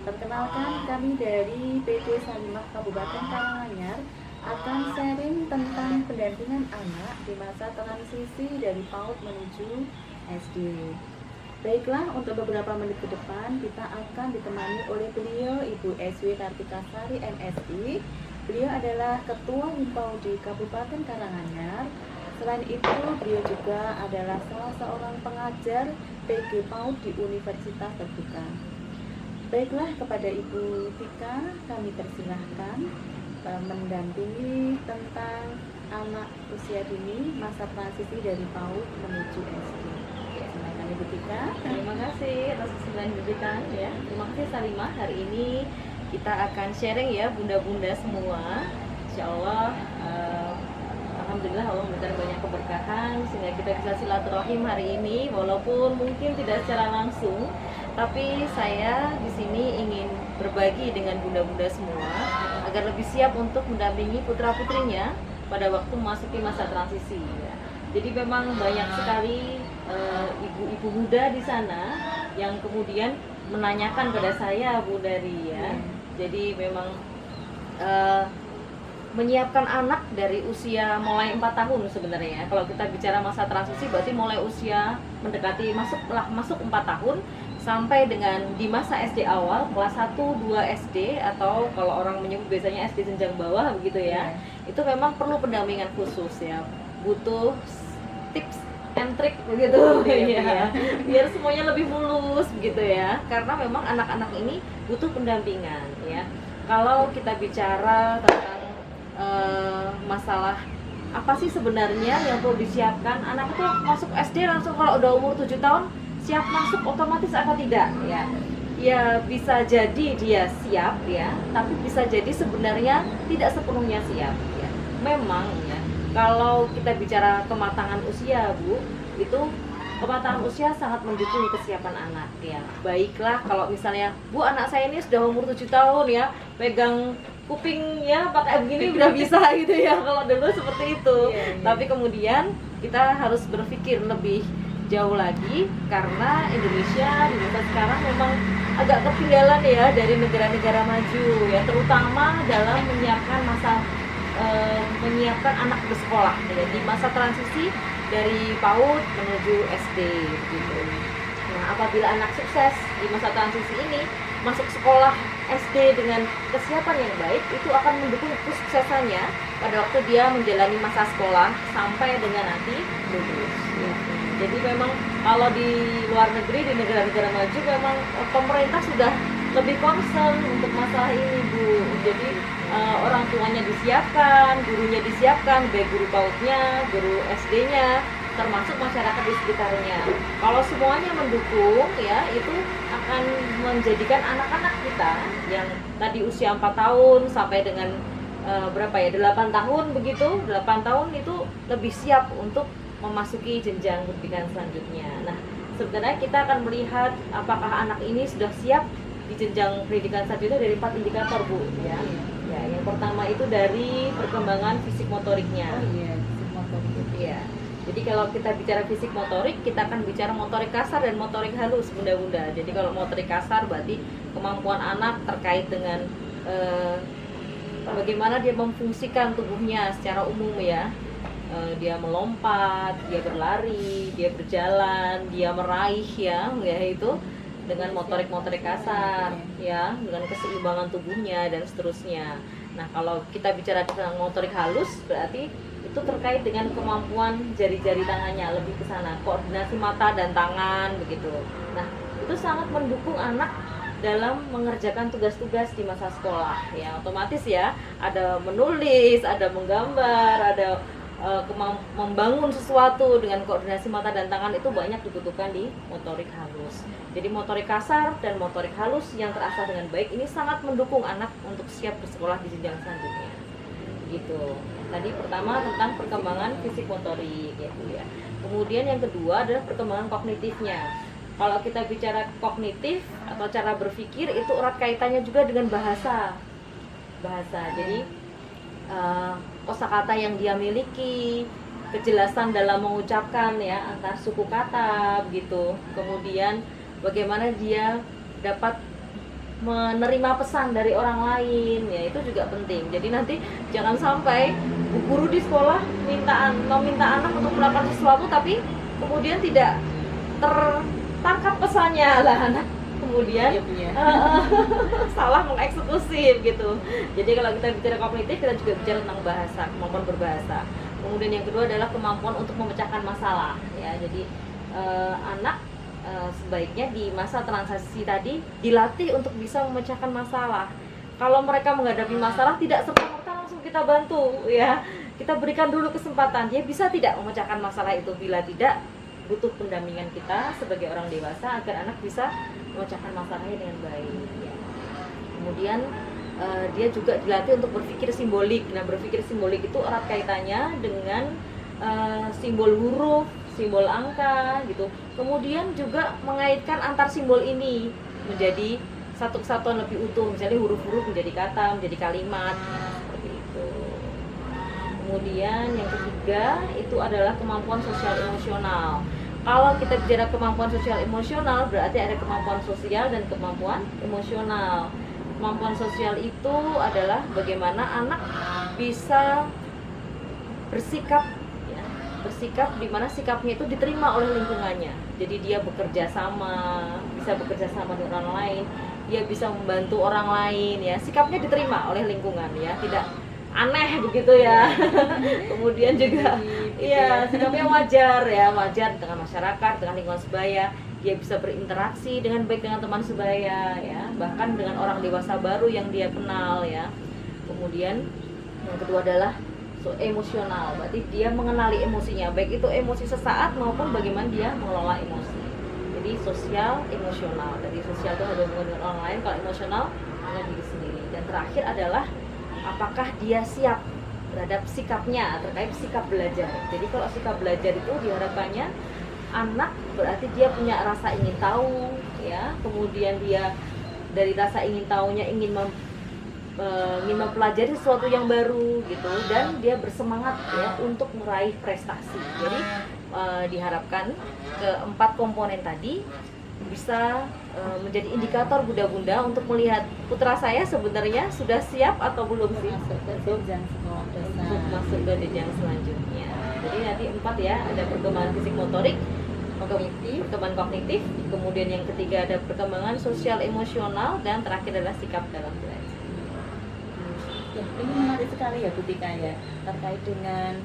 Perkenalkan, kami dari PD Salimah Kabupaten Karanganyar akan sharing tentang pendampingan anak di masa transisi dari PAUD menuju SD. Baiklah, untuk beberapa menit ke depan kita akan ditemani oleh beliau Ibu SW Kartikasari MSI. Beliau adalah Ketua Himpau di Kabupaten Karanganyar. Selain itu, beliau juga adalah salah seorang pengajar PG PAUD di Universitas Terbuka. Baiklah, kepada Ibu Tika kami persilahkan mendampingi tentang anak usia dini masa transisi dari PAUD menuju SD. Silakan Ibu Tika. Terima kasih atas kesempatan diberikan ya. Terima kasih Salimah. Hari ini kita akan sharing ya bunda-bunda semua. Insya Allah, alhamdulillah Allah memberikan banyak keberkahan sehingga kita bisa silaturahim hari ini, walaupun mungkin tidak secara langsung. Tapi saya di sini ingin berbagi dengan bunda-bunda semua agar lebih siap untuk mendampingi putra-putrinya pada waktu memasuki masa transisi. Ya. Jadi memang banyak sekali ibu-ibu muda di sana yang kemudian menanyakan pada saya, Bu Dari ya. Jadi memang menyiapkan anak dari usia mulai 4 tahun sebenarnya. Kalau kita bicara masa transisi berarti mulai usia mendekati masuk 4 tahun sampai dengan di masa SD awal, kelas 1, 2 SD atau kalau orang menyebut biasanya SD jenjang bawah begitu ya. Itu memang perlu pendampingan khusus ya. Butuh tips and trick begitu ya. Biar semuanya lebih mulus begitu ya. Karena memang anak-anak ini butuh pendampingan ya. Kalau kita bicara tentang masalah apa sih sebenarnya yang perlu disiapkan, anak itu masuk SD langsung kalau udah umur 7 tahun siap masuk otomatis atau tidak ya? Ya bisa jadi dia siap ya, tapi bisa jadi sebenarnya tidak sepenuhnya siap ya. Memang ya, kalau kita bicara kematangan usia Bu, itu kematangan usia sangat mendukung kesiapan anak ya. Baiklah kalau misalnya Bu, anak saya ini sudah umur 7 tahun ya, pegang kuping ya pakai begini udah bisa gitu ya, kalau dulu seperti itu. Tapi kemudian kita harus berpikir lebih jauh lagi karena Indonesia di masa sekarang memang agak ketinggalan ya dari negara-negara maju ya, terutama dalam menyiapkan anak bersekolah ya, di masa transisi dari PAUD menuju SD gitu. Nah, apabila anak sukses di masa transisi ini masuk sekolah SD dengan kesiapan yang baik, itu akan mendukung kesuksesannya pada waktu dia menjalani masa sekolah sampai dengan nanti lulus. Jadi memang kalau di luar negeri, di negara-negara maju memang pemerintah sudah lebih concern untuk masalah ini Bu. Jadi orang tuanya disiapkan, gurunya disiapkan, baik guru PAUD-nya, guru SD-nya, termasuk masyarakat di sekitarnya. Kalau semuanya mendukung ya, itu akan menjadikan anak-anak kita yang tadi usia 4 tahun sampai dengan berapa ya, 8 tahun begitu, 8 tahun itu lebih siap untuk memasuki jenjang pendidikan selanjutnya. Nah, sebenarnya kita akan melihat apakah anak ini sudah siap di jenjang pendidikan selanjutnya dari 4 indikator Bu ya. Ya, yang pertama itu dari perkembangan fisik motoriknya. Ya. Jadi kalau kita bicara fisik motorik, kita akan bicara motorik kasar dan motorik halus bunda-bunda. Jadi kalau motorik kasar berarti kemampuan anak terkait dengan bagaimana dia memfungsikan tubuhnya secara umum ya. Dia melompat, dia berlari, dia berjalan, dia meraih ya itu dengan motorik-motorik kasar ya, dengan keseimbangan tubuhnya dan seterusnya. Nah, kalau kita bicara tentang motorik halus berarti itu terkait dengan kemampuan jari-jari tangannya, lebih ke sana, koordinasi mata dan tangan begitu. Nah, itu sangat mendukung anak dalam mengerjakan tugas-tugas di masa sekolah ya. Otomatis ya, ada menulis, ada menggambar, ada membangun sesuatu dengan koordinasi mata dan tangan, itu banyak dibutuhkan di motorik halus. Jadi motorik kasar dan motorik halus yang terasah dengan baik ini sangat mendukung anak untuk siap bersekolah di jenjang selanjutnya. Gitu. Tadi pertama tentang perkembangan fisik motorik ya. Kemudian yang kedua adalah perkembangan kognitifnya. Kalau kita bicara kognitif atau cara berpikir, itu erat kaitannya juga dengan bahasa. Jadi kosakata yang dia miliki, kejelasan dalam mengucapkan ya antar suku kata begitu. Kemudian bagaimana dia dapat menerima pesan dari orang lain, ya itu juga penting. Jadi nanti jangan sampai bu guru di sekolah meminta anak untuk melakukan sesuatu tapi kemudian tidak tertangkap pesannya lah, anak kemudian salah mengeksekusi gitu. Jadi kalau kita bicara kognitif, kita juga bicara tentang bahasa, kemampuan berbahasa. Kemudian yang kedua adalah kemampuan untuk memecahkan masalah, ya. Jadi anak sebaiknya di masa transisi tadi dilatih untuk bisa memecahkan masalah. Kalau mereka menghadapi masalah, tidak serta-merta langsung kita bantu, ya. Kita berikan dulu kesempatan, dia bisa tidak memecahkan masalah itu. Bila tidak, butuh pendampingan kita sebagai orang dewasa agar anak bisa memecahkan masalahnya dengan baik, ya. Kemudian dia juga dilatih untuk berpikir simbolik. Nah, berpikir simbolik itu erat kaitannya dengan simbol huruf, simbol angka gitu. Kemudian juga mengaitkan antar simbol ini menjadi satu kesatuan lebih utuh. Misalnya huruf-huruf menjadi kata, menjadi kalimat, seperti itu. Kemudian yang ketiga itu adalah kemampuan sosial emosional. Kalau kita bicara kemampuan sosial emosional, berarti ada kemampuan sosial dan kemampuan emosional. Kemampuan sosial itu adalah bagaimana anak bisa bersikap, ya, bersikap di mana sikapnya itu diterima oleh lingkungannya. Jadi dia bekerja sama, bisa bekerja sama dengan orang lain, dia bisa membantu orang lain, ya. Sikapnya diterima oleh lingkungan, ya, tidak aneh begitu, ya. Kemudian juga iya, sikapnya wajar, ya, wajar dengan masyarakat, dengan lingkungan sebaya. Dia bisa berinteraksi dengan baik dengan teman sebaya, ya, bahkan dengan orang dewasa baru yang dia kenal, ya. Kemudian yang kedua adalah emosional, berarti dia mengenali emosinya, baik itu emosi sesaat maupun bagaimana dia mengelola emosi. Jadi sosial emosional, dari sosial itu ada hubungan dengan orang lain, kalau emosional dengan diri sendiri. Dan terakhir adalah apakah dia siap terhadap sikapnya, terkait sikap belajar. Jadi kalau sikap belajar itu diharapkannya anak berarti dia punya rasa ingin tahu, ya. Kemudian dia dari rasa ingin tahunya ingin mempelajari sesuatu yang baru gitu, dan dia bersemangat, ya, untuk meraih prestasi. Jadi diharapkan keempat komponen tadi bisa menjadi indikator bunda-bunda untuk melihat putra saya sebenarnya sudah siap atau belum sih untuk masuk ke jenjang selanjutnya. Jadi nanti 4, ya, ada perkembangan fisik motorik, perkembangan kognitif, kemudian yang ketiga ada perkembangan sosial emosional, dan terakhir adalah sikap dalam belajar. Ya, ini menarik sekali, ya, Bu Tika, ya, terkait dengan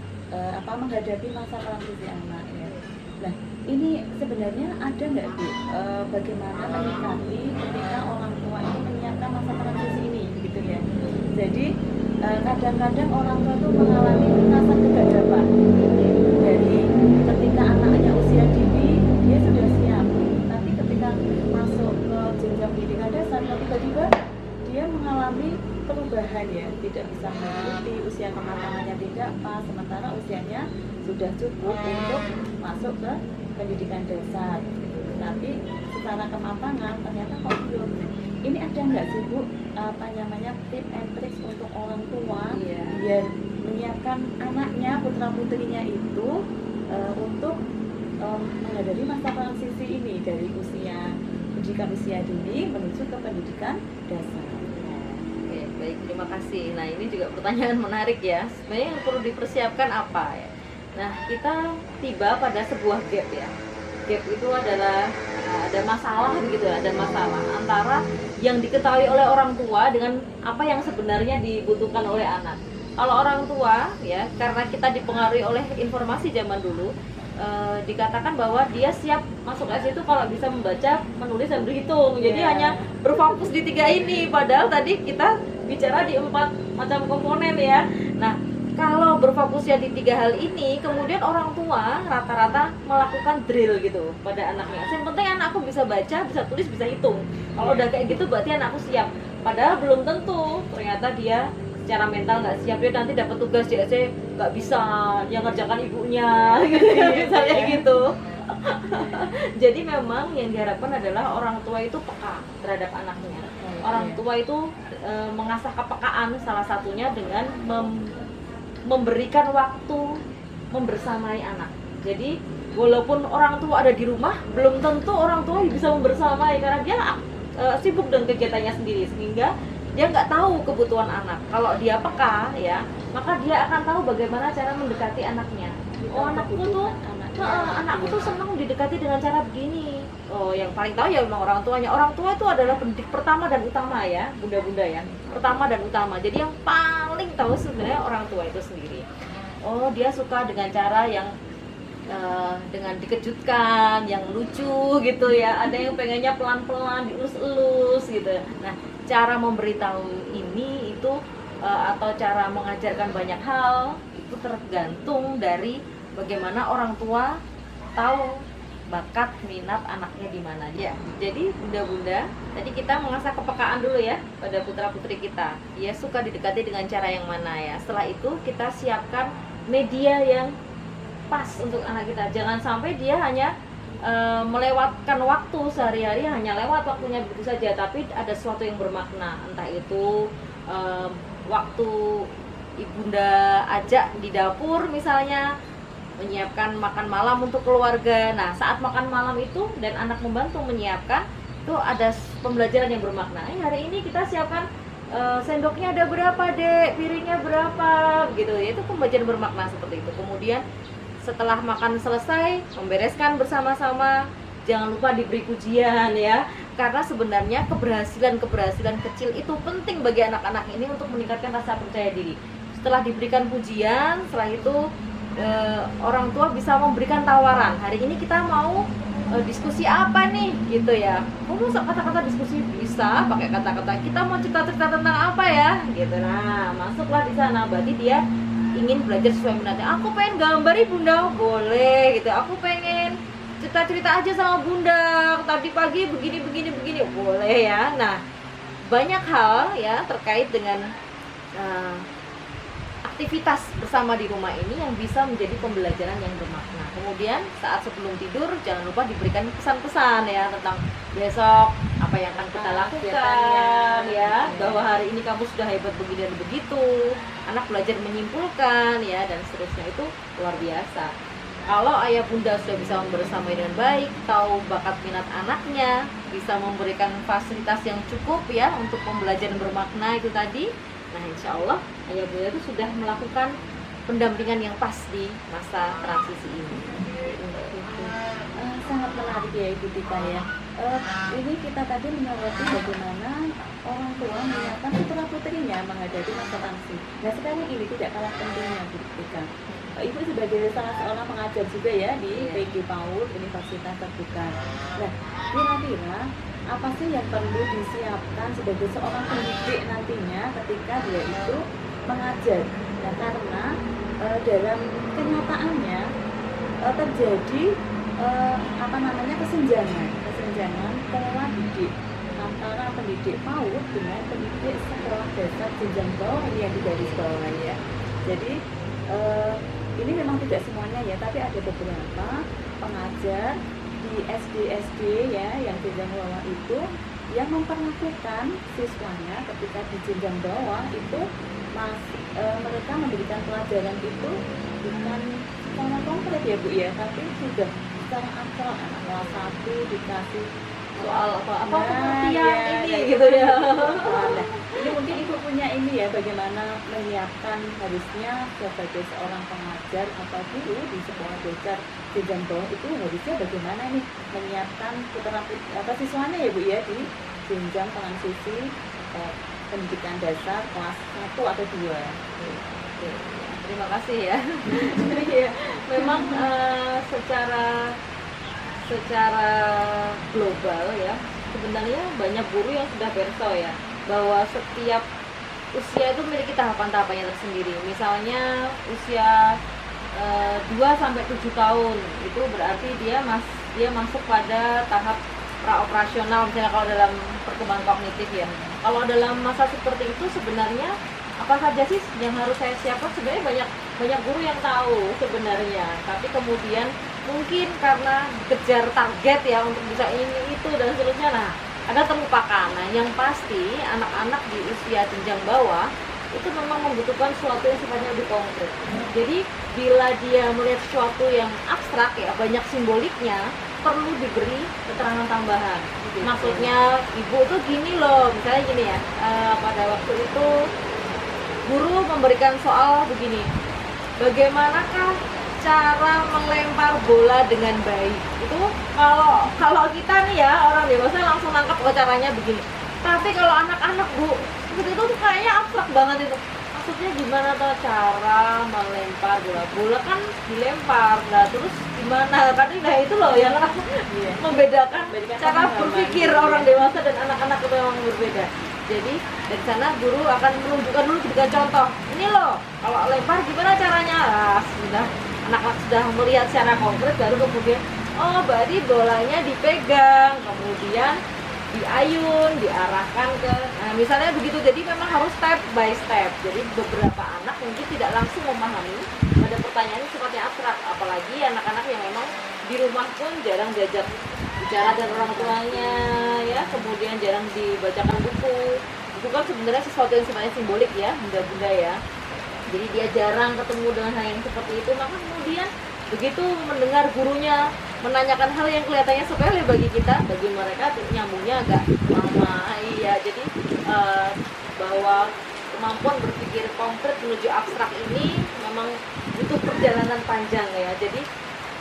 menghadapi masa transisi anak, ya. Nah, ini sebenarnya ada nggak, Bu, bagaimana menyikapi ketika orang tua itu menyiapkan masa transisi ini, gitu, ya. Jadi kadang-kadang orang tua itu mengalami rasa kegagapan dari ketika anaknya usia dini dia sudah siap, tapi ketika masuk ke jenjang pendidikan dasar tiba-tiba dia mengalami perubahan, ya, tidak bisa mengikuti, usia kematangannya tidak pas, sementara usianya sudah cukup untuk masuk ke pendidikan dasar, tapi secara kematangan ternyata kok belum. Ini ada nggak sih, Bu, tip and tricks untuk orang tua, Iya, biar menyiapkan anaknya, putra putrinya itu untuk menghadapi masa transisi ini dari usia pendidikan usia dini menuju ke pendidikan dasar? Oke, baik, terima kasih. Nah, ini juga pertanyaan menarik, ya. Sebenarnya yang perlu dipersiapkan apa, ya? Nah, kita tiba pada sebuah gap, ya. Gap itu adalah ada masalah begitu, ada masalah antara yang diketahui oleh orang tua dengan apa yang sebenarnya dibutuhkan oleh anak. Kalau orang tua, ya, karena kita dipengaruhi oleh informasi zaman dulu, dikatakan bahwa dia siap masuk SD itu kalau bisa membaca, menulis, dan berhitung. Jadi hanya berfokus di 3 ini, padahal tadi kita bicara di 4 macam komponen, ya. Nah, kalau berfokusnya di 3 hal ini, kemudian orang tua rata-rata melakukan drill gitu pada anaknya. Yang penting anakku bisa baca, bisa tulis, bisa hitung. Kalau udah kayak gitu berarti anakku siap. Padahal belum tentu. Ternyata dia secara mental nggak siap, dia nanti dapat tugas di SD nggak bisa, yang ngerjakan ibunya, gitu, misalnya gitu. Jadi memang yang diharapkan adalah orang tua itu peka terhadap anaknya. Orang tua itu mengasah kepekaan salah satunya dengan memberikan waktu membersamai anak. Jadi walaupun orang tua ada di rumah, belum tentu orang tua bisa membersamai karena dia sibuk dengan kegiatannya sendiri, sehingga dia nggak tahu kebutuhan anak. Kalau dia peka ya, maka dia akan tahu bagaimana cara mendekati anaknya. Oh, anakku tuh senang didekati dengan cara begini. Oh, yang paling tahu ya memang orang tuanya. Orang tua itu adalah pendidik pertama dan utama ya, bunda-bunda ya, pertama dan utama. Jadi yang paling tahu sebenarnya orang tua itu sendiri. Oh, dia suka dengan cara yang dengan dikejutkan, yang lucu gitu ya. Ada yang pengennya pelan-pelan, dielus-elus gitu. Nah, cara memberitahu ini itu atau cara mengajarkan banyak hal itu tergantung dari bagaimana orang tua tahu bakat minat anaknya di mana. Ya, jadi bunda-bunda, tadi kita mengasah kepekaan dulu ya pada putra-putri kita. Dia suka didekati dengan cara yang mana ya. Setelah itu kita siapkan media yang pas untuk anak kita. Jangan sampai dia hanya melewatkan waktu sehari-hari, hanya lewat waktunya begitu saja, tapi ada sesuatu yang bermakna. Entah itu waktu ibunda ajak di dapur misalnya, menyiapkan makan malam untuk keluarga. Nah, saat makan malam itu dan anak membantu menyiapkan, itu ada pembelajaran yang bermakna. Hari ini kita siapkan sendoknya ada berapa dek, piringnya berapa, gitu ya. Itu pembelajaran bermakna seperti itu. Kemudian setelah makan selesai, membereskan bersama-sama. Jangan lupa diberi pujian ya, karena sebenarnya keberhasilan kecil itu penting bagi anak-anak ini untuk meningkatkan rasa percaya diri. Setelah diberikan pujian, setelah itu orang tua bisa memberikan tawaran. Hari ini kita mau diskusi apa nih, gitu ya. Kamu kata-kata diskusi bisa pakai kata-kata. Kita mau cerita-cerita tentang apa ya, gitu. Nah, masuklah di sana. Berarti dia ingin belajar sesuai minatnya. Aku pengen gambar bunda, boleh gitu. Aku pengen cerita-cerita aja sama bunda. Tadi pagi begini, boleh ya. Nah, banyak hal ya terkait dengan aktivitas bersama di rumah ini yang bisa menjadi pembelajaran yang bermakna. Kemudian saat sebelum tidur jangan lupa diberikan pesan-pesan ya tentang besok apa yang akan kita lakukan ya, bahwa hari ini kamu sudah hebat begini dan begitu. Anak belajar menyimpulkan ya, dan seterusnya. Itu luar biasa. Kalau ayah bunda sudah bisa membersamai dengan baik, tahu bakat minat anaknya, bisa memberikan fasilitas yang cukup ya untuk pembelajaran bermakna itu tadi. Nah, insya Allah ayah bunda itu sudah melakukan pendampingan yang pas di masa transisi ini. Sangat menarik ya Ibu Tika ya. Ini kita tadi menyoroti bagaimana orang tua menyiapkan putra putrinya menghadapi masa transisi. Nah, sekarang ini tidak kalah pentingnya Ibu Tika. Ibu sebagai salah seorang pengajar juga ya di PG PAUD Universitas Terbuka. Nah, kira-kira apa sih yang perlu disiapkan sebagai seorang pendidik nantinya ketika dia itu mengajar? Nah, karena dalam kenyataannya terjadi kesenjangan pola didik antara pendidik PAUD dengan pendidik sekolah dasar jenjang bawah yang di garis bawah ya. Jadi ini memang tidak semuanya ya, tapi ada beberapa pengajar di SD ya yang jenjang bawah itu yang memperlakukan siswanya ketika di jenjang bawah itu mereka memberikan pelajaran itu bukan secara konkret ya Bu ya, tapi sudah secara akal. Anak kelas 1 dikasih soal apa pengertian ya, ini gitu ya. Nah, ini mungkin Ibu punya ini ya, bagaimana menyiapkan harusnya sebagai seorang pengajar atau guru di sekolah dasar jenjang bawah itu harusnya bagaimana nih menyiapkan siswanya ya Bu ya di jenjang transisi pendidikan dasar kelas 1 atau 2. Oke. Terima kasih ya. Memang secara global ya, sebenarnya banyak guru yang sudah berso ya, bahwa setiap usia itu memiliki tahapan-tahapannya tersendiri. Misalnya usia 2 sampai 7 tahun itu berarti dia masuk pada tahap praoperasional, misalnya kalau dalam perkembangan kognitif ya. Kalau dalam masa seperti itu sebenarnya apa saja sih yang harus saya siapkan? Sebenarnya banyak guru yang tahu sebenarnya, tapi kemudian mungkin karena kejar target ya untuk bisa ini itu dan seterusnya, nah ada terlupakan. Nah, yang pasti anak-anak di usia jenjang bawah itu memang membutuhkan sesuatu yang sifatnya lebih konkret. Jadi bila dia melihat sesuatu yang abstrak ya, banyak simboliknya, perlu diberi keterangan tambahan. Maksudnya ibu tuh gini loh, misalnya gini ya, pada waktu itu guru memberikan soal begini, bagaimanakah cara melempar bola dengan baik? Itu kalau kita nih ya orang dewasa langsung nangkap caranya begini. Tapi kalau anak-anak bu, seperti itu tuh kayaknya abstrak banget itu. Maksudnya gimana tuh cara melempar bola kan dilempar, nah terus gimana? Kan nah itu loh yang membedakan cara berpikir orang dewasa dan anak-anak itu memang berbeda. Jadi dari sana guru akan menunjukkan dulu dengan contoh. Ini loh, kalau lempar gimana caranya? Nah, sudah anak-anak sudah melihat secara konkret, baru kemudian oh berarti bolanya dipegang, kemudian diayun, diarahkan ke, nah misalnya begitu. Jadi memang harus step by step. Jadi beberapa anak mungkin tidak langsung memahami pada pertanyaan ini seperti abstrak, apalagi anak-anak yang memang di rumah pun jarang diajak bicara dengan orang tuanya ya, kemudian jarang dibacakan buku. Buku kan sebenarnya sesuatu yang sifatnya simbolik ya, benda-benda ya. Jadi dia jarang ketemu dengan hal yang seperti itu, maka kemudian begitu mendengar gurunya menanyakan hal yang kelihatannya sepele bagi kita, bagi mereka nyambungnya agak lama. Iya, jadi bahwa kemampuan berpikir konkret menuju abstrak ini memang butuh perjalanan panjang ya. Jadi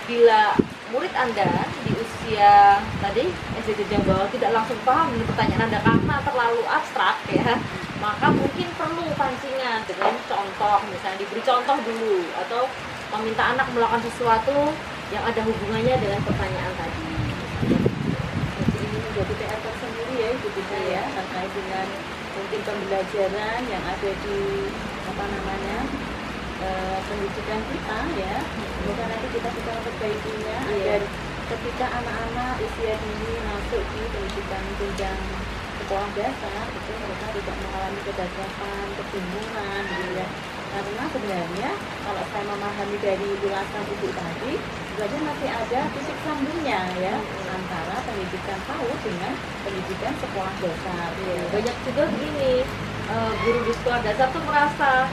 bila murid Anda di usia tadi SD jenjang bawah tidak langsung paham dengan pertanyaan Anda karena terlalu abstrak ya, maka mungkin perlu pancingan dengan contoh, misalnya diberi contoh dulu, atau meminta anak melakukan sesuatu yang ada hubungannya dengan pertanyaan tadi. Jadi ini menjadi PR tersendiri ya Ibu kita ya, terkait dengan mungkin pembelajaran yang ada di pendidikan kita ya. Semoga nanti kita bisa memperbaikinya agar ketika anak-anak usia dini masuk di pendidikan jenjang sekolah dasar itu mereka tidak mengalami kegagapan, kebingungan gitu ya. Karena sebenarnya kalau saya memahami dari ulasan Ibu tadi, sebenarnya masih ada titik sambungnya ya antara pendidikan PAUD dengan pendidikan sekolah dasar. Banyak juga begini, guru di sekolah dasar tuh merasa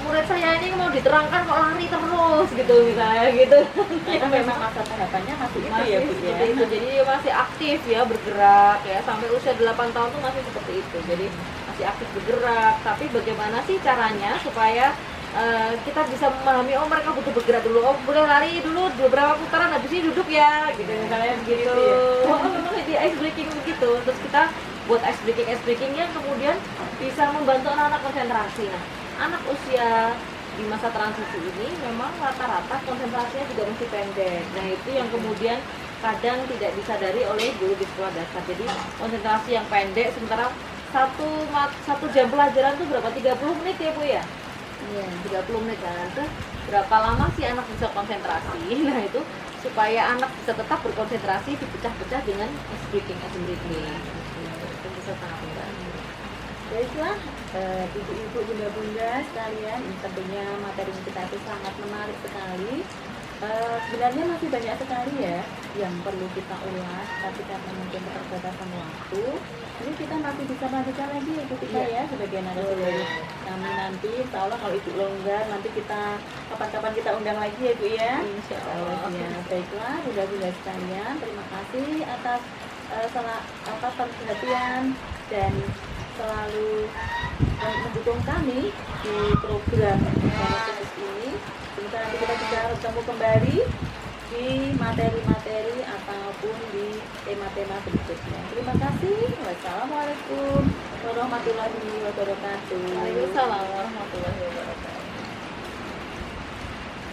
murid saya ini mau diterangkan kok lari terus gitu misalnya gitu. Karena memang masa tahapannya masih itu ya Bu ya. Itu. Jadi masih aktif ya bergerak ya, sampai usia 8 tahun tuh masih seperti itu. Jadi masih aktif bergerak, tapi bagaimana sih caranya supaya kita bisa memahami, oh mereka butuh bergerak dulu, oh boleh lari dulu beberapa putaran habis ini duduk ya gitu misalnya begitu. Oh memang di ice breaking begitu. Terus kita buat ice breaking yang kemudian bisa membantu anak-anak konsentrasi. Nah, anak usia di masa transisi ini memang rata-rata konsentrasinya juga masih pendek. Nah itu yang kemudian kadang tidak disadari oleh guru di sekolah dasar. Jadi konsentrasi yang pendek, sementara satu jam pelajaran tuh berapa? 30 menit ya Bu ya? Iya, 30 menit kan. Terus berapa lama sih anak bisa konsentrasi? Nah itu supaya anak bisa tetap berkonsentrasi dipecah-pecah dengan ice breaking. Itu bisa sangat membantu. Baiklah, ibu-ibu, bunda-bunda sekalian, tentunya materi kita itu sangat menarik sekali. Sebenarnya masih banyak sekali ya yang perlu kita ulas, tapi karena mungkin keterbatasan waktu, ini kita masih bisa lanjutkan lagi Ibu kita ya sebagai narasumber kami nanti. Insya Allah kalau Ibu longgar nanti kita kapan-kapan kita undang lagi ya Bu ya. Insya Allah. Ya, baiklah, bunda-bunda sekalian, terima kasih atas perhatian dan selalu mendukung kami di program khusus ini. Semoga nanti kita bisa bertemu kembali di materi-materi ataupun di tema-tema berikutnya. Terima kasih. Wassalamualaikum warahmatullahi wabarakatuh. Waalaikumsalam warahmatullahi wabarakatuh.